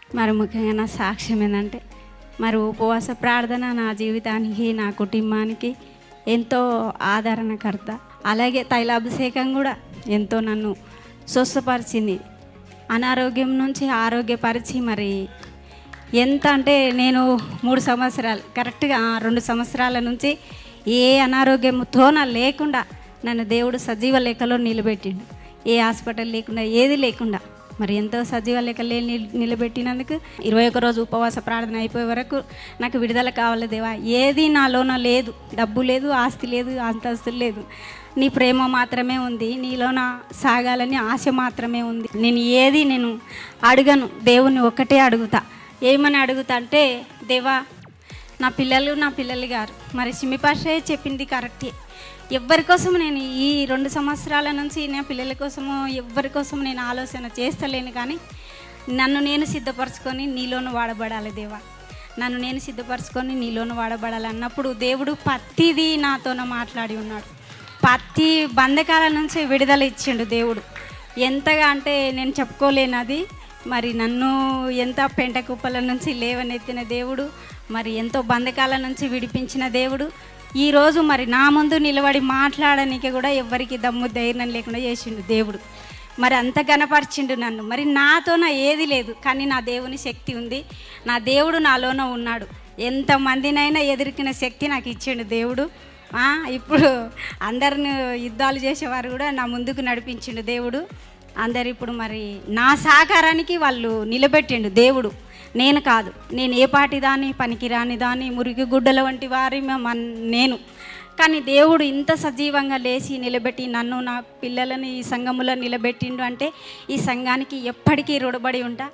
మరి ముఖ్యంగా నా సాక్ష్యం ఏంటంటే మరి ఉపవాస ప్రార్థన నా జీవితానికి నా కుటుంబానికి ఎంతో ఆదరణకర్త. అలాగే తైలాభిషేకం కూడా ఎంతో నన్ను స్వస్థపరిచింది, అనారోగ్యం నుంచి ఆరోగ్యపరిచి. మరి ఎంత అంటే నేను 3 సంవత్సరాలు కరెక్ట్గా 2 సంవత్సరాల నుంచి ఏ అనారోగ్యంతో లేకుండా నన్ను దేవుడు సజీవ లెక్కలో నిలబెట్టిండు. ఏ హాస్పిటల్ లేకుండా ఏది లేకుండా మరి ఎంతో సజీవ లెక్కలే నిలబెట్టినందుకు 21 రోజు ఉపవాస ప్రార్థన అయిపోయే వరకు నాకు విడుదల కావాలి దేవా. ఏది నాలోన లేదు, డబ్బు లేదు, ఆస్తి లేదు, అంతస్తులు లేదు, నీ ప్రేమ మాత్రమే ఉంది, నీలోన సాగాలని ఆశ మాత్రమే ఉంది. నేను అడగను, దేవుని ఒక్కటే అడుగుతా. ఏమని అడుగుతా అంటే, దేవా నా పిల్లలు గారు మరి సిమి పాస్టర్ చెప్పింది కరెక్టే. ఎవరి కోసం నేను ఈ 2 సంవత్సరాల నుంచి నా పిల్లల కోసము ఎవరి కోసం నేను ఆలోచన చేస్తలేను, కానీ నన్ను నేను సిద్ధపరచుకొని నీలోను వాడబడాలి దేవా, నన్ను నేను సిద్ధపరచుకొని నీలోను వాడబడాలి అన్నప్పుడు దేవుడు ప్రతిదీ నాతోన మాట్లాడి ఉన్నాడు. ప్రతి బంధకాల నుంచి విడుదల ఇచ్చిండు దేవుడు. ఎంతగా అంటే నేను చెప్పుకోలేను అది. మరి నన్ను ఎంత పెంట కుప్పల నుంచి లేవనెత్తిన దేవుడు, మరి ఎంతో బంధకాల నుంచి విడిపించిన దేవుడు, ఈరోజు మరి నా ముందు నిలబడి మాట్లాడడానికి కూడా ఎవ్వరికి దమ్ము ధైర్యం లేకుండా చేసిండు దేవుడు. మరి అంత గణపరిచిండు నన్ను. మరి నాతోన ఏది లేదు, కానీ నా దేవుని శక్తి ఉంది, నా దేవుడు నాలోన ఉన్నాడు. ఎంతమందినైనా ఎదుర్కొన్న శక్తి నాకు ఇచ్చిండు దేవుడు. ఇప్పుడు అందరిని యుద్ధాలు చేసేవారు కూడా నా ముందుకు నడిపించిండు దేవుడు. అందరు ఇప్పుడు మరి నా సహకారానికి వాళ్ళు నిలబెట్టిండు దేవుడు, నేను కాదు. నేను ఏ పాటి దాన్ని, పనికిరాని దాన్ని, మురికి గుడ్డల వంటి వారి నేను. కానీ దేవుడు ఇంత సజీవంగా లేచి నిలబెట్టి నన్ను నా పిల్లలని ఈ సంఘములో నిలబెట్టిండు అంటే ఈ సంఘానికి ఎప్పటికీ రుణపడి ఉంటా.